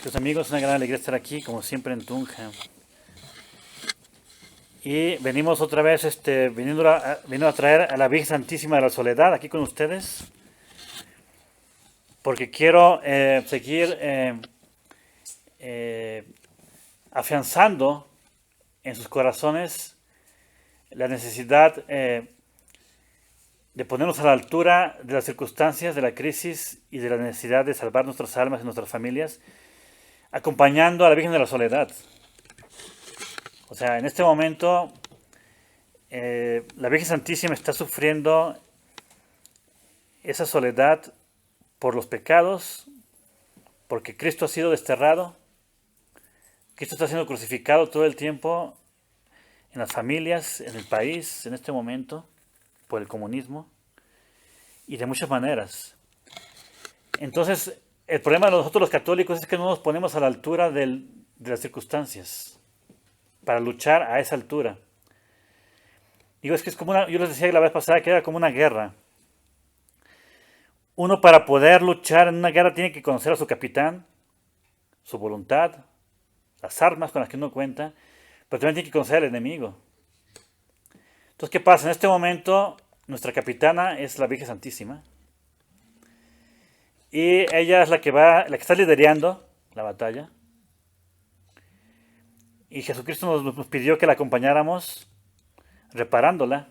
Queridos amigos, una gran alegría estar aquí, como siempre en Tunja. Y venimos otra vez, viniendo a traer a la Virgen Santísima de la Soledad aquí con ustedes, porque quiero seguir eh, afianzando en sus corazones la necesidad de ponernos a la altura de las circunstancias, de la crisis y de la necesidad de salvar nuestras almas y nuestras familias, acompañando a la Virgen de la Soledad. O sea, en este momento la Virgen Santísima está sufriendo esa soledad por los pecados, porque Cristo ha sido desterrado, Cristo está siendo crucificado todo el tiempo en las familias, en el país, en este momento, por el comunismo, y de muchas maneras. Entonces, el problema de nosotros los católicos es que no nos ponemos a la altura de las circunstancias para luchar a esa altura. Digo, es que es como yo les decía la vez pasada que era como una guerra. Uno para poder luchar en una guerra tiene que conocer a su capitán, su voluntad, las armas con las que uno cuenta, pero también tiene que conocer al enemigo. Entonces, ¿qué pasa? En este momento, nuestra capitana es la Virgen Santísima. Y ella es la que está liderando la batalla. Y Jesucristo nos pidió que la acompañáramos reparándola.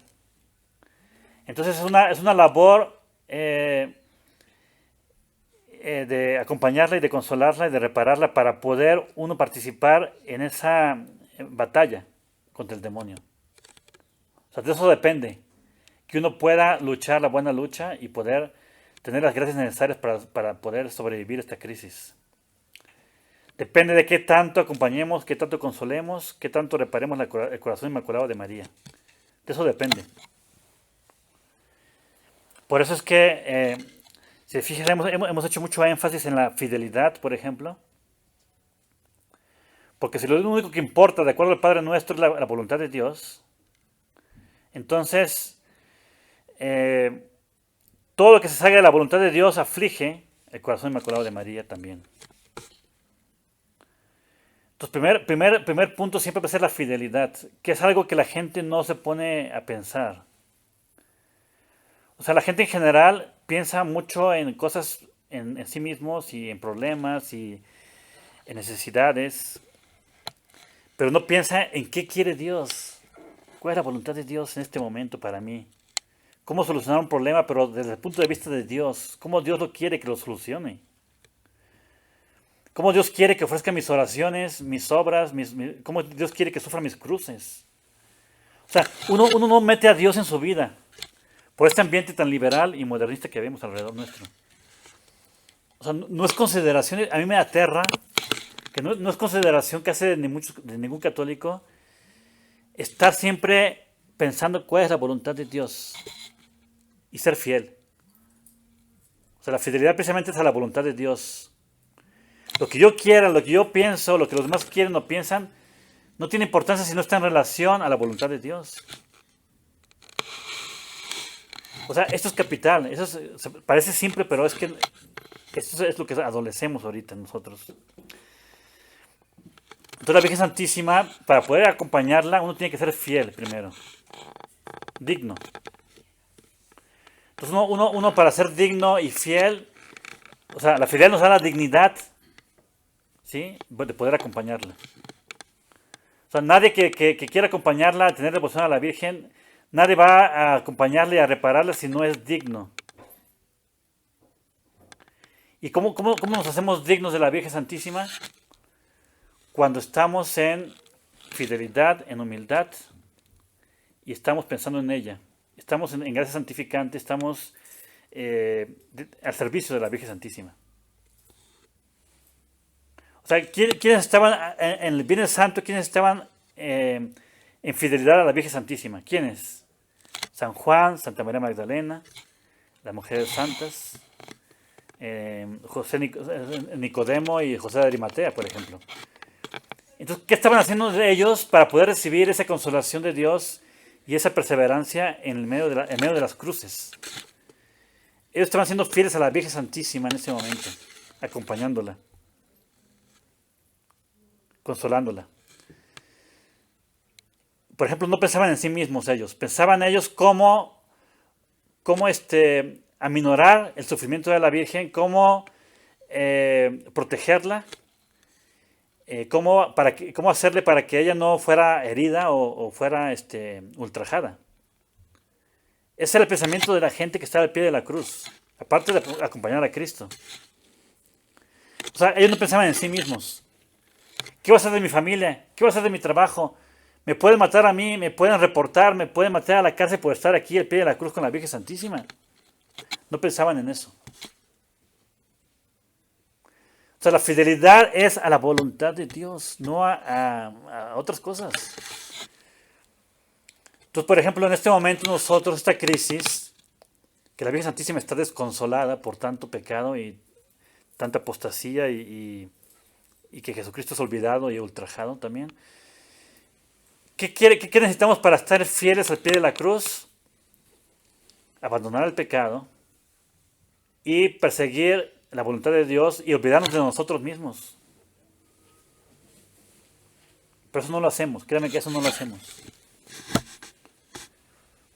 Entonces es una labor de acompañarla y de consolarla y de repararla para poder uno participar en esa batalla contra el demonio. O sea, de eso depende, que uno pueda luchar la buena lucha y poder tener las gracias necesarias para poder sobrevivir a esta crisis. Depende de qué tanto acompañemos, qué tanto consolemos, qué tanto reparemos el corazón inmaculado de María. De eso depende. Por eso es que, si fijan, hemos hecho mucho énfasis en la fidelidad, por ejemplo. Porque si lo único que importa, de acuerdo al Padre Nuestro, es la voluntad de Dios, entonces todo lo que se salga de la voluntad de Dios aflige el corazón inmaculado de María también. Entonces, primer punto siempre va a ser la fidelidad, que es algo que la gente no se pone a pensar. O sea, la gente en general piensa mucho en cosas en sí mismos y en problemas y en necesidades, pero no piensa en qué quiere Dios, cuál es la voluntad de Dios en este momento para mí, cómo solucionar un problema, pero desde el punto de vista de Dios, cómo Dios lo quiere que lo solucione. Cómo Dios quiere que ofrezca mis oraciones, mis obras, cómo Dios quiere que sufra mis cruces. O sea, uno no mete a Dios en su vida por este ambiente tan liberal y modernista que vemos alrededor nuestro. O sea, no es consideración, a mí me aterra, que no es consideración que hace de ningún católico estar siempre pensando cuál es la voluntad de Dios y ser fiel. O sea, la fidelidad precisamente es a la voluntad de Dios. Lo que yo quiera, lo que yo pienso, lo que los demás quieren o piensan, no tiene importancia si no está en relación a la voluntad de Dios. O sea, esto es capital. Parece simple, pero es que esto es lo que adolecemos ahorita nosotros. Entonces la Virgen Santísima, para poder acompañarla, uno tiene que ser fiel primero. Digno. Entonces uno para ser digno y fiel, o sea, la fidelidad nos da la dignidad, ¿sí?, de poder acompañarla. O sea, nadie que quiera acompañarla, a tener devoción a la Virgen, nadie va a acompañarla y a repararla si no es digno. ¿Y cómo nos hacemos dignos de la Virgen Santísima? Cuando estamos en fidelidad, en humildad, y estamos pensando en ella. Estamos en gracia santificante, estamos al servicio de la Virgen Santísima. O sea, ¿quiénes estaban en el Viernes Santo? ¿Quiénes estaban en fidelidad a la Virgen Santísima? ¿Quiénes? San Juan, Santa María Magdalena, las mujeres santas, Nicodemo y José de Arimatea, por ejemplo. Entonces, ¿qué estaban haciendo ellos para poder recibir esa consolación de Dios y esa perseverancia en medio de las cruces? Ellos estaban siendo fieles a la Virgen Santísima en ese momento, acompañándola. consolándola. Por ejemplo, no pensaban en sí mismos ellos, pensaban ellos cómo aminorar el sufrimiento de la Virgen, cómo protegerla, cómo hacerle para que ella no fuera herida o fuera ultrajada. Ese era el pensamiento de la gente que estaba al pie de la cruz, aparte de acompañar a Cristo. O sea, ellos no pensaban en sí mismos. ¿Qué va a hacer de mi familia? ¿Qué va a hacer de mi trabajo? ¿Me pueden matar a mí? ¿Me pueden reportar? ¿Me pueden matar a la cárcel por estar aquí al pie de la cruz con la Virgen Santísima? No pensaban en eso. O sea, la fidelidad es a la voluntad de Dios, no a otras cosas. Entonces, por ejemplo, en este momento nosotros, esta crisis, que la Virgen Santísima está desconsolada por tanto pecado y tanta apostasía y que Jesucristo es olvidado y ultrajado también. ¿Qué necesitamos para estar fieles al pie de la cruz? Abandonar el pecado y perseguir la voluntad de Dios y olvidarnos de nosotros mismos. Pero eso no lo hacemos, créanme que eso no lo hacemos.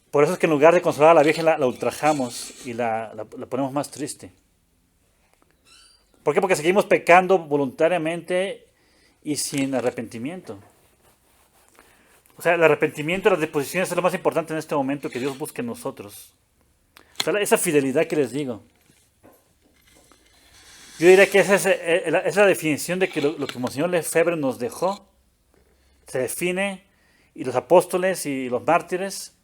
Por eso es que en lugar de consolar a la Virgen la ultrajamos y la ponemos más triste. ¿Por qué? Porque seguimos pecando voluntariamente y sin arrepentimiento. O sea, el arrepentimiento y las disposiciones es lo más importante en este momento que Dios busque en nosotros. O sea, esa fidelidad que les digo. Yo diría que esa es la definición de que lo que Monseñor Lefebvre nos dejó se define, y los apóstoles y los mártires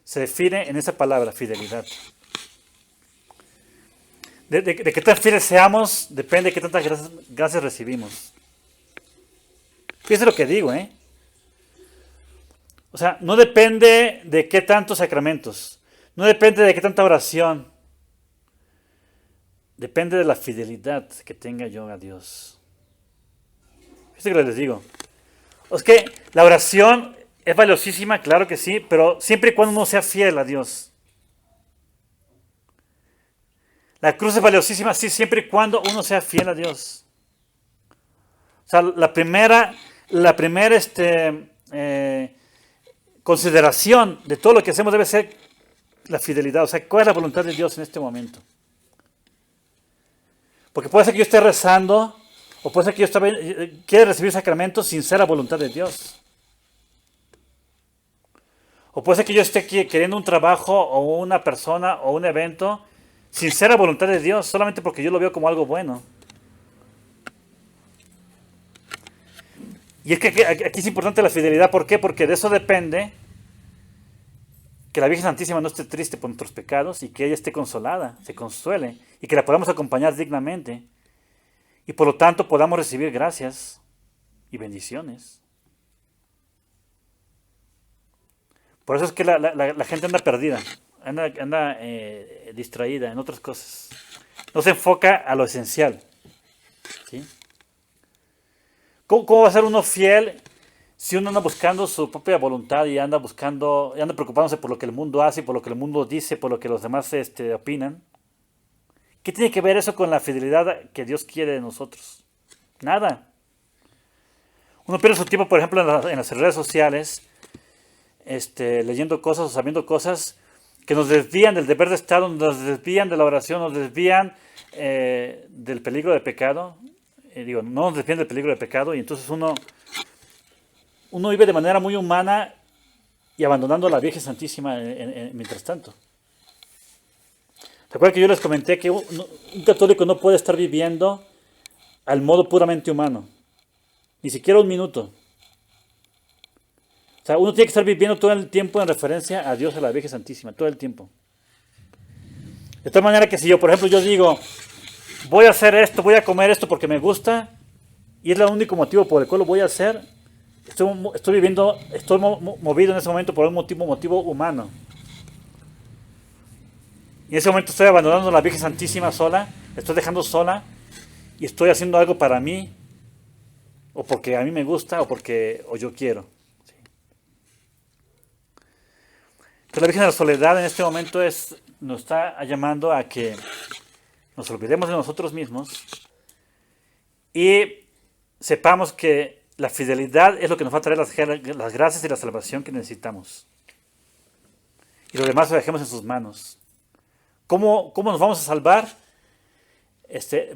se define en esa palabra, fidelidad. De qué tan fieles seamos depende de qué tantas gracias recibimos. Fíjense lo que digo, O sea, no depende de qué tantos sacramentos, no depende de qué tanta oración, depende de la fidelidad que tenga yo a Dios. Fíjense lo que les digo. Es que la oración es valiosísima, claro que sí, pero siempre y cuando uno sea fiel a Dios. La cruz es valiosísima, sí, siempre y cuando uno sea fiel a Dios. O sea, la primera consideración de todo lo que hacemos debe ser la fidelidad. O sea, ¿cuál es la voluntad de Dios en este momento? Porque puede ser que yo esté rezando, o puede ser que yo quiera recibir sacramentos sin ser la voluntad de Dios. O puede ser que yo esté queriendo un trabajo, o una persona, o un evento, sin ser la voluntad de Dios, solamente porque yo lo veo como algo bueno. Y es que aquí es importante la fidelidad. ¿Por qué? Porque de eso depende que la Virgen Santísima no esté triste por nuestros pecados y que ella esté consolada, se consuele y que la podamos acompañar dignamente y por lo tanto podamos recibir gracias y bendiciones. Por eso es que la gente anda perdida, anda distraída en otras cosas. No se enfoca a lo esencial. ¿Sí? ¿Cómo va a ser uno fiel si uno anda buscando su propia voluntad y anda preocupándose por lo que el mundo hace, por lo que el mundo dice, por lo que los demás opinan? ¿Qué tiene que ver eso con la fidelidad que Dios quiere de nosotros? Nada. Uno pierde su tiempo, por ejemplo, en las redes sociales, leyendo cosas o sabiendo cosas que nos desvían del deber de Estado, nos desvían de la oración, nos desvían del peligro de pecado. No nos desvían del peligro de pecado y entonces uno vive de manera muy humana y abandonando a la Virgen Santísima mientras tanto. ¿Recuerdan que yo les comenté que un católico no puede estar viviendo al modo puramente humano? Ni siquiera un minuto. O sea, uno tiene que estar viviendo todo el tiempo en referencia a Dios, a la Virgen Santísima, todo el tiempo. De tal manera que si yo, por ejemplo, yo digo, voy a hacer esto, voy a comer esto porque me gusta, y es el único motivo por el cual lo voy a hacer, estoy movido en ese momento por un motivo humano. Y en ese momento estoy abandonando a la Virgen Santísima sola, la estoy dejando sola, y estoy haciendo algo para mí, o porque a mí me gusta, o yo quiero. ¿Sí? Entonces la Virgen de la Soledad en este momento nos está llamando a que nos olvidemos de nosotros mismos y sepamos que la fidelidad es lo que nos va a traer las gracias y la salvación que necesitamos. Y lo demás lo dejemos en sus manos. ¿Cómo nos vamos a salvar?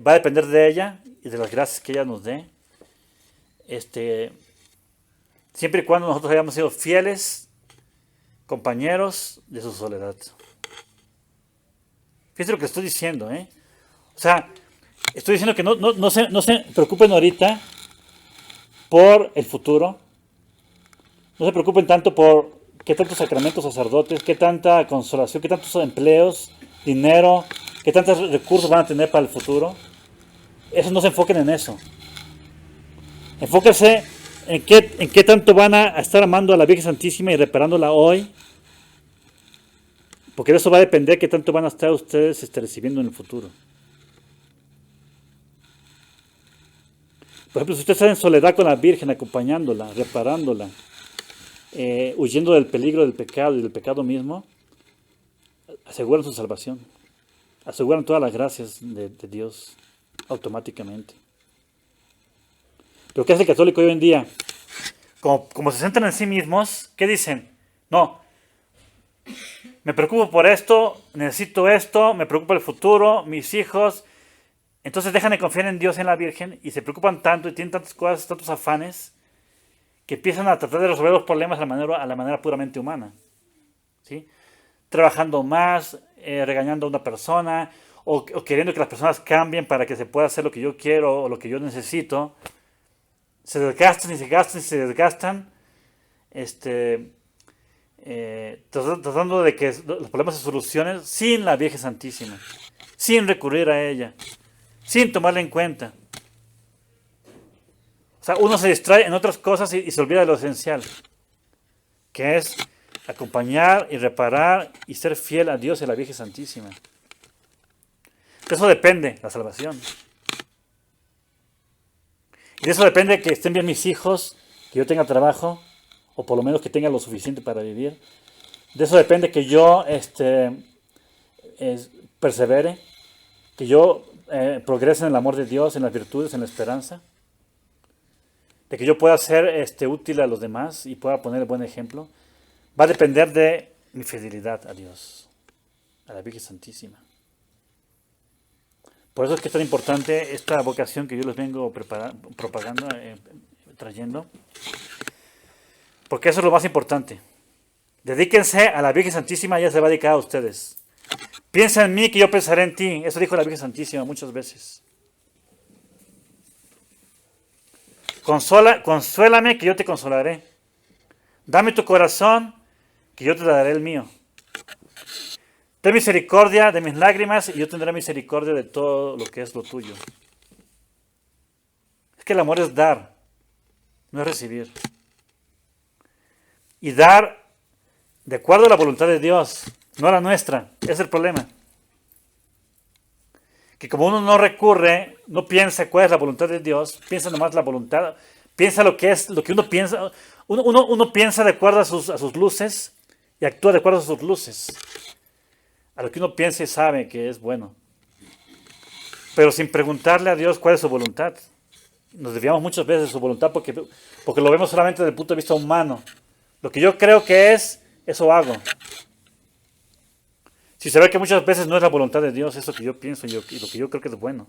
Va a depender de ella y de las gracias que ella nos dé. Siempre y cuando nosotros hayamos sido fieles compañeros de su soledad. Fíjense lo que estoy diciendo, ¿eh? O sea, estoy diciendo que no se preocupen ahorita por el futuro. No se preocupen tanto por qué tantos sacramentos sacerdotes, qué tanta consolación, qué tantos empleos, dinero, qué tantos recursos van a tener para el futuro. Eso, no se enfoquen en eso. Enfóquense en qué tanto van a estar amando a la Virgen Santísima y reparándola hoy. Porque de eso va a depender qué tanto van a estar ustedes recibiendo en el futuro. Por ejemplo, si usted está en soledad con la Virgen, acompañándola, reparándola, huyendo del peligro del pecado y del pecado mismo, aseguran su salvación. Aseguran todas las gracias de Dios automáticamente. Pero ¿qué hace el católico hoy en día? Como se centran en sí mismos, ¿qué dicen? No, me preocupo por esto, necesito esto, me preocupa el futuro, mis hijos. Entonces dejan de confiar en Dios y en la Virgen y se preocupan tanto y tienen tantas cosas, tantos afanes, que empiezan a tratar de resolver los problemas a la manera puramente humana. ¿Sí? Trabajando más, regañando a una persona, o queriendo que las personas cambien para que se pueda hacer lo que yo quiero o lo que yo necesito. Se desgastan y se gastan y se desgastan, tratando de que los problemas se solucionen sin la Virgen Santísima, sin recurrir a ella, sin tomarla en cuenta. O sea, uno se distrae en otras cosas y se olvida de lo esencial, que es acompañar y reparar y ser fiel a Dios y a la Virgen Santísima. De eso depende la salvación. Y de eso depende que estén bien mis hijos, que yo tenga trabajo, o por lo menos que tenga lo suficiente para vivir. De eso depende que yo persevere, que yo progrese en el amor de Dios, en las virtudes, en la esperanza. De que yo pueda ser útil a los demás y pueda poner el buen ejemplo. Va a depender de mi fidelidad a Dios, a la Virgen Santísima. Por eso es que es tan importante esta vocación que yo les vengo propagando, trayendo. Porque eso es lo más importante. Dedíquense a la Virgen Santísima y ella se va a dedicar a ustedes. Piensa en mí que yo pensaré en ti. Eso dijo la Virgen Santísima muchas veces. Consuélame que yo te consolaré. Dame tu corazón que yo te daré el mío. Ten misericordia de mis lágrimas y yo tendré misericordia de todo lo que es lo tuyo. Es que el amor es dar, no es recibir. Y dar de acuerdo a la voluntad de Dios, no a la nuestra. Ese es el problema. Que como uno no recurre, no piensa cuál es la voluntad de Dios, piensa nomás la voluntad, piensa lo que uno piensa. Uno piensa de acuerdo a sus luces y actúa de acuerdo a sus luces. A lo que uno piensa y sabe que es bueno. Pero sin preguntarle a Dios cuál es su voluntad. Nos desviamos muchas veces de su voluntad porque lo vemos solamente desde el punto de vista humano. Lo que yo creo que es, eso hago. Si se ve que muchas veces no es la voluntad de Dios, eso que yo pienso y lo que yo creo que es bueno.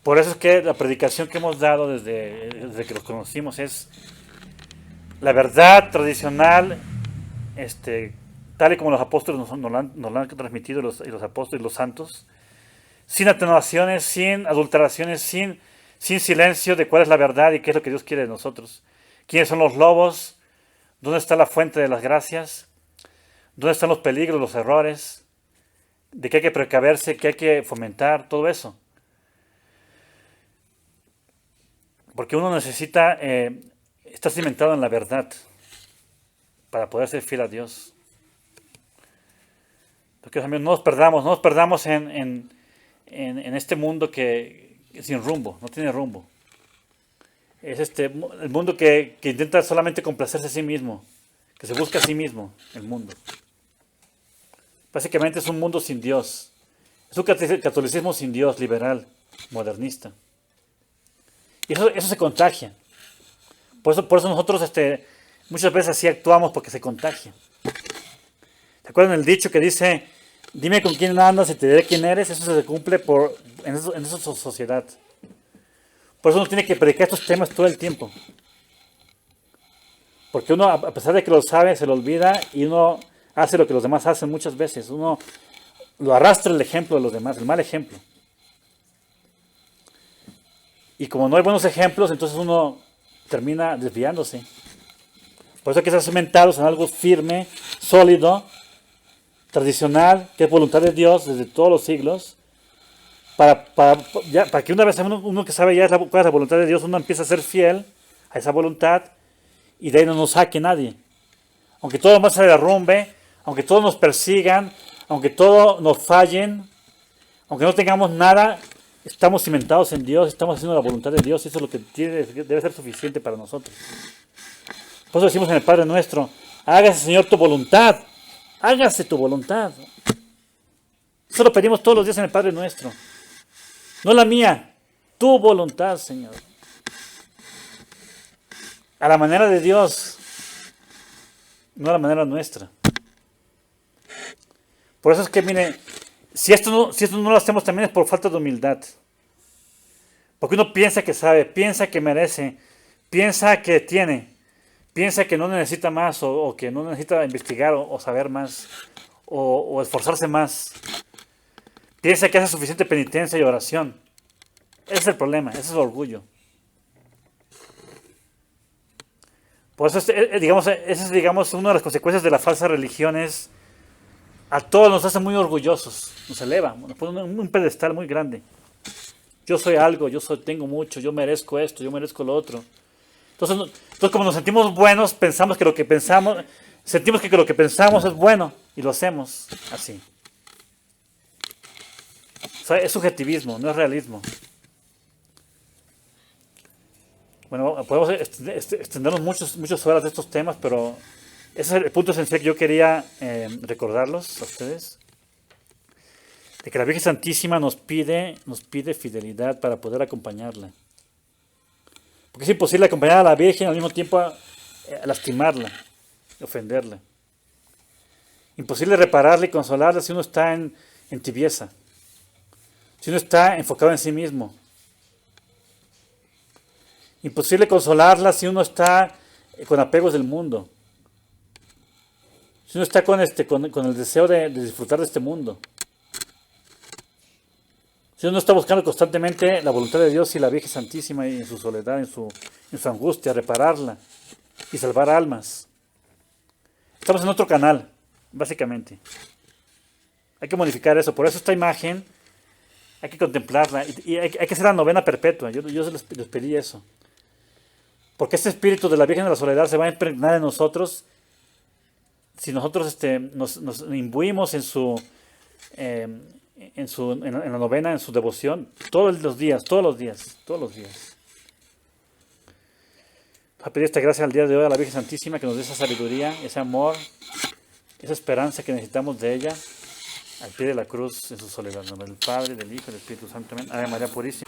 Por eso es que la predicación que hemos dado desde que los conocimos es la verdad tradicional, tal y como los apóstoles nos la han transmitido, y los apóstoles y los santos, sin atenuaciones, sin adulteraciones, sin silencio de cuál es la verdad y qué es lo que Dios quiere de nosotros. ¿Quiénes son los lobos? ¿Dónde está la fuente de las gracias? ¿Dónde están los peligros, los errores? ¿De qué hay que precaverse? ¿Qué hay que fomentar? Todo eso. Porque uno necesita estar cimentado en la verdad para poder ser fiel a Dios. Porque amigos, no nos perdamos en este mundo que es sin rumbo, no tiene rumbo. Es el mundo que intenta solamente complacerse a sí mismo, que se busca a sí mismo, el mundo. Básicamente es un mundo sin Dios. Es un catolicismo sin Dios, liberal, modernista. Y eso se contagia. Por eso nosotros muchas veces así actuamos, porque se contagia. ¿Se acuerdan el dicho que dice, dime con quién andas y te diré quién eres? Eso se cumple en esa sociedad. Por eso uno tiene que predicar estos temas todo el tiempo. Porque uno, a pesar de que lo sabe, se lo olvida y uno hace lo que los demás hacen muchas veces. Uno lo arrastra el ejemplo de los demás, el mal ejemplo. Y como no hay buenos ejemplos, entonces uno termina desviándose. Por eso hay que estar cimentados en algo firme, sólido, tradicional, que es voluntad de Dios desde todos los siglos. Para que una vez uno que sabe ya cuál es la voluntad de Dios, uno empieza a ser fiel a esa voluntad y de ahí no nos saque nadie. Aunque todo más se derrumbe, aunque todos nos persigan, aunque todo nos fallen, aunque no tengamos nada, estamos cimentados en Dios, estamos haciendo la voluntad de Dios y eso es lo que debe ser suficiente para nosotros. Por eso decimos en el Padre Nuestro, hágase, Señor, tu voluntad, hágase tu voluntad. Eso lo pedimos todos los días en el Padre Nuestro. No la mía, tu voluntad, Señor. A la manera de Dios, no a la manera nuestra. Por eso es que, mire, si esto no lo hacemos también es por falta de humildad. Porque uno piensa que sabe, piensa que merece, piensa que tiene, piensa que no necesita más o que no necesita investigar o saber más o esforzarse más. Piensa que hace suficiente penitencia y oración. Ese es el problema, ese es el orgullo. Por eso, esa es una de las consecuencias de la falsa religión, es a todos nos hace muy orgullosos, nos eleva, nos pone un pedestal muy grande. Yo soy algo, tengo mucho, yo merezco esto, yo merezco lo otro. Entonces como nos sentimos buenos, sentimos que lo que pensamos es bueno y lo hacemos así. O sea, es subjetivismo, no es realismo. Bueno, podemos extendernos muchas horas de estos temas, pero ese es el punto esencial que yo quería recordarlos a ustedes. De que la Virgen Santísima nos pide fidelidad para poder acompañarla. Porque es imposible acompañar a la Virgen al mismo tiempo lastimarla, ofenderla. Imposible repararla y consolarla si uno está en tibieza. Si uno está enfocado en sí mismo. Imposible consolarla si uno está con apegos del mundo. Si uno está con el deseo de disfrutar de este mundo. Si uno está buscando constantemente la voluntad de Dios y la Virgen Santísima y en su soledad, en su angustia, repararla y salvar almas. Estamos en otro canal, básicamente. Hay que modificar eso. Por eso esta imagen hay que contemplarla y hay que hacer la novena perpetua. Yo les pedí eso. Porque este espíritu de la Virgen de la Soledad se va a impregnar en nosotros si nosotros nos imbuimos en la novena, en su devoción, todos los días. Voy a pedir esta gracia al día de hoy a la Virgen Santísima, que nos dé esa sabiduría, ese amor, esa esperanza que necesitamos de ella, al pie de la cruz, en su soledad. En nombre del Padre, del Hijo y del Espíritu Santo. Amén. Ave María Purísima.